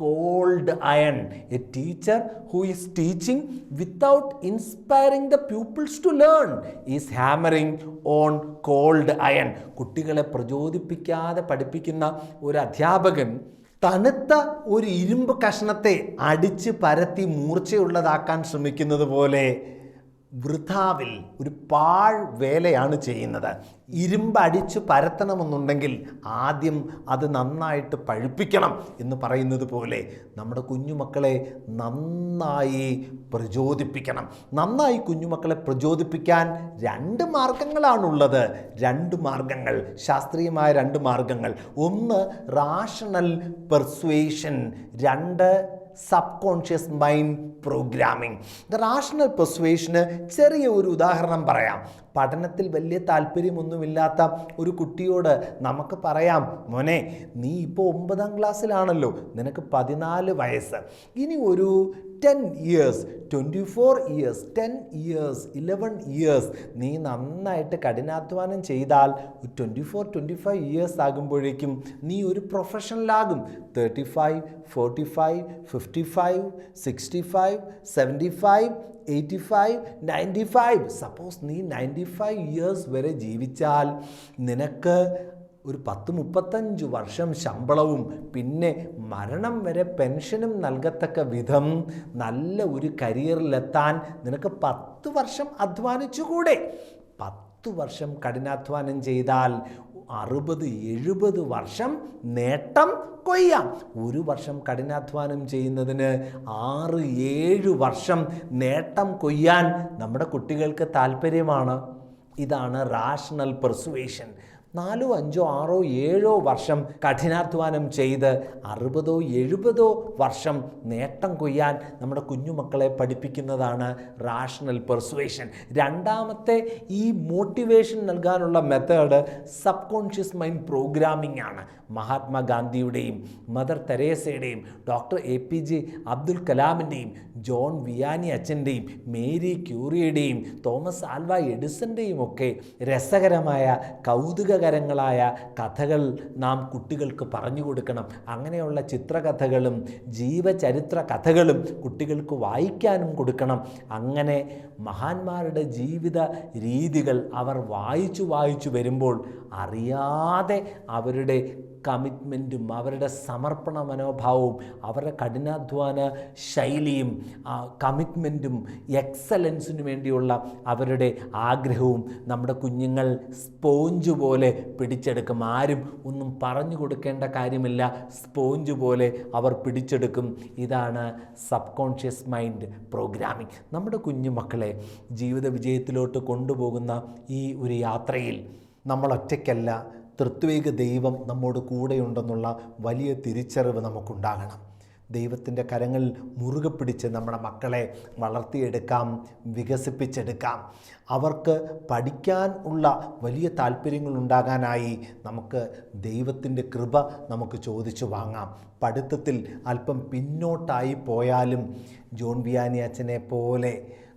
cold iron. A teacher who is teaching without inspiring the pupils to learn is hammering on cold iron. കുട്ടികളെ പ്രചോദിപ്പിക്കാതെ പഠിപ്പിക്കുന്ന ഒരു അധ്യാപകൻ തണുത്ത ഒരു ഇരുമ്പ് കഷ്ണത്തെ അടിച്ച് പരത്തി മൂർച്ചയുള്ളതാക്കാൻ ശ്രമിക്കുന്നത് പോലെ വൃഥാവിൽ ഒരു പാഴ് വേലയാണ് ചെയ്യുന്നത്. ഇരുമ്പ് അടിച്ച് പരത്തണമെന്നുണ്ടെങ്കിൽ ആദ്യം അത് നന്നായിട്ട് പഴുപ്പിക്കണം എന്ന് പറയുന്നത് പോലെ നമ്മുടെ കുഞ്ഞുമക്കളെ നന്നായി പ്രചോദിപ്പിക്കണം. നന്നായി കുഞ്ഞുമക്കളെ പ്രചോദിപ്പിക്കാൻ 2 മാർഗങ്ങളാണുള്ളത്. 2 മാർഗങ്ങൾ, ശാസ്ത്രീയമായ 2 മാർഗങ്ങൾ. ഒന്ന് rational persuasion, 2 subconscious mind programming. The rational പെർസ്വേഷന് ചെറിയ ഒരു ഉദാഹരണം പറയാം. പഠനത്തിൽ വലിയ താല്പര്യമൊന്നുമില്ലാത്ത ഒരു കുട്ടിയോട് നമുക്ക് പറയാം, മോനെ നീ ഇപ്പോൾ 9ാം ക്ലാസ്സിലാണല്ലോ, നിനക്ക് 14 വയസ്സ്, ഇനി ഒരു 10 years, 24 years, 10 years, 11 years നീ നന്നായിട്ട് കഠിനാധ്വാനം ചെയ്താൽ 24-25 years ആകുമ്പോഴേക്കും നീ ഒരു പ്രൊഫഷണലാകും. 35, 45, 55, 65, 75, 85, 95. സപ്പോസ് നീ 95 years വരെ ജീവിച്ചാൽ നിനക്ക് ഒരു 10-35 വർഷം ശമ്പളവും പിന്നെ മരണം വരെ പെൻഷനും നൽകത്തക്ക വിധം നല്ല ഒരു കരിയറിലെത്താൻ നിനക്ക് 10 വർഷം അധ്വാനിച്ചുകൂടെ? 10 വർഷം കഠിനാധ്വാനം ചെയ്താൽ 60-70 വർഷം നേട്ടം കൊയ്യാം. 1 വർഷം കഠിനാധ്വാനം ചെയ്യുന്നതിന് 6-7 വർഷം നേട്ടം കൊയ്യാൻ നമ്മുടെ കുട്ടികൾക്ക് താല്പര്യമാണ്. ഇതാണ് റാഷണൽ പെർസുവേഷൻ. 4, 5, 6, 7 വർഷം കഠിനാധ്വാനം ചെയ്ത് 60-70 വർഷം നേട്ടം കൊയ്യാൻ നമ്മുടെ കുഞ്ഞുമക്കളെ പഠിപ്പിക്കുന്നതാണ് റാഷണൽ പെർസുവേഷൻ. രണ്ടാമത്തെ ഈ മോട്ടിവേഷൻ നൽകാനുള്ള method subconscious mind programming ആണ്. മഹാത്മാഗാന്ധിയുടെയും മദർ തെരേസയുടെയും ഡോക്ടർ APJ അബ്ദുൽ കലാമിൻ്റെയും ജോൺ വിയാനി അച്ഛൻ്റെയും മേരി ക്യൂറിയുടെയും തോമസ് ആൽവ എഡിസൻ്റെയും ഒക്കെ രസകരമായ കൗതുകകരങ്ങളായ കഥകൾ നാം കുട്ടികൾക്ക് പറഞ്ഞു കൊടുക്കണം. അങ്ങനെയുള്ള ചിത്രകഥകളും ജീവചരിത്ര കഥകളും കുട്ടികൾക്ക് വായിക്കാനും കൊടുക്കണം. അങ്ങനെ മഹാന്മാരുടെ ജീവിത രീതികൾ അവർ വായിച്ചു വരുമ്പോൾ അറിയാതെ അവരുടെ കമ്മിറ്റ്മെൻറ്റും അവരുടെ സമർപ്പണ മനോഭാവവും അവരുടെ കഠിനാധ്വാന ശൈലിയും കമ്മിറ്റ്മെൻറ്റും എക്സലൻസിനു വേണ്ടിയുള്ള അവരുടെ ആഗ്രഹവും നമ്മുടെ കുഞ്ഞുങ്ങൾ സ്പോഞ്ച് പോലെ പിടിച്ചെടുക്കും. ആരും ഒന്നും പറഞ്ഞു കൊടുക്കേണ്ട കാര്യമില്ല, സ്പോഞ്ച് പോലെ അവർ പിടിച്ചെടുക്കും. ഇതാണ് സബ് കോൺഷ്യസ് മൈൻഡ് പ്രോഗ്രാമിംഗ്. നമ്മുടെ കുഞ്ഞു മക്കളെ ജീവിത വിജയത്തിലോട്ട് കൊണ്ടുപോകുന്ന ഈ ഒരു യാത്രയിൽ നമ്മൾ ഒറ്റയ്ക്കല്ല, ത്രിത്വൈക ദൈവം നമ്മോട് കൂടെയുണ്ടെന്നുള്ള വലിയ തിരിച്ചറിവ് നമുക്കുണ്ടാകണം. ദൈവത്തിൻ്റെ കരങ്ങളിൽ മുറുകെ പിടിച്ച് നമ്മുടെ മക്കളെ വളർത്തിയെടുക്കാം, വികസിപ്പിച്ചെടുക്കാം. അവർക്ക് പഠിക്കാൻ ഉള്ള വലിയ താല്പര്യങ്ങളുണ്ടാകാനായി നമുക്ക് ദൈവത്തിൻ്റെ കൃപ നമുക്ക് ചോദിച്ചു വാങ്ങാം. പഠിത്തത്തിൽ അല്പം പിന്നോട്ടായി പോയാലും ജോൺ വിയാനി അച്ഛനെ പോലെ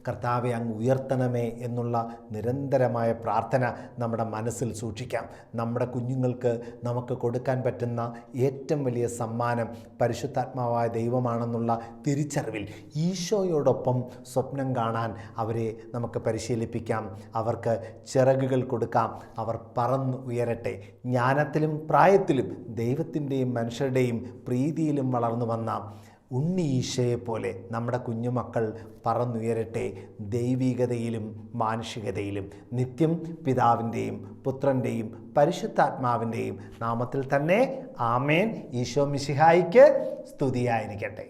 കർത്താവെ അങ്ങ് ഉയർത്തണമേ എന്നുള്ള നിരന്തരമായ പ്രാർത്ഥന നമ്മുടെ മനസ്സിൽ സൂക്ഷിക്കാം. നമ്മുടെ കുഞ്ഞുങ്ങൾക്ക് നമുക്ക് കൊടുക്കാൻ പറ്റുന്ന ഏറ്റവും വലിയ സമ്മാനം പരിശുദ്ധാത്മാവായ ദൈവമാണെന്നുള്ള തിരിച്ചറിവിൽ ഈശോയോടൊപ്പം സ്വപ്നം കാണാൻ അവരെ നമുക്ക് പരിശീലിപ്പിക്കാം. അവർക്ക് ചിറകുകൾ കൊടുക്കാം. അവർ പറന്ന് ഉയരട്ടെ. ജ്ഞാനത്തിലും പ്രായത്തിലും ദൈവത്തിൻ്റെയും മനുഷ്യരുടെയും പ്രീതിയിലും വളർന്നു വന്ന ഉണ്ണി ഈശോയെ പോലെ നമ്മുടെ കുഞ്ഞുമക്കൾ പറന്നുയരട്ടെ. ദൈവികതയിലും മാനുഷികതയിലും നിത്യം പിതാവിൻ്റെയും പുത്രൻ്റെയും പരിശുദ്ധാത്മാവിൻ്റെയും നാമത്തിൽ തന്നെ ആമേൻ. ഈശോ മിശിഹായിക്ക് സ്തുതിയായിരിക്കട്ടെ.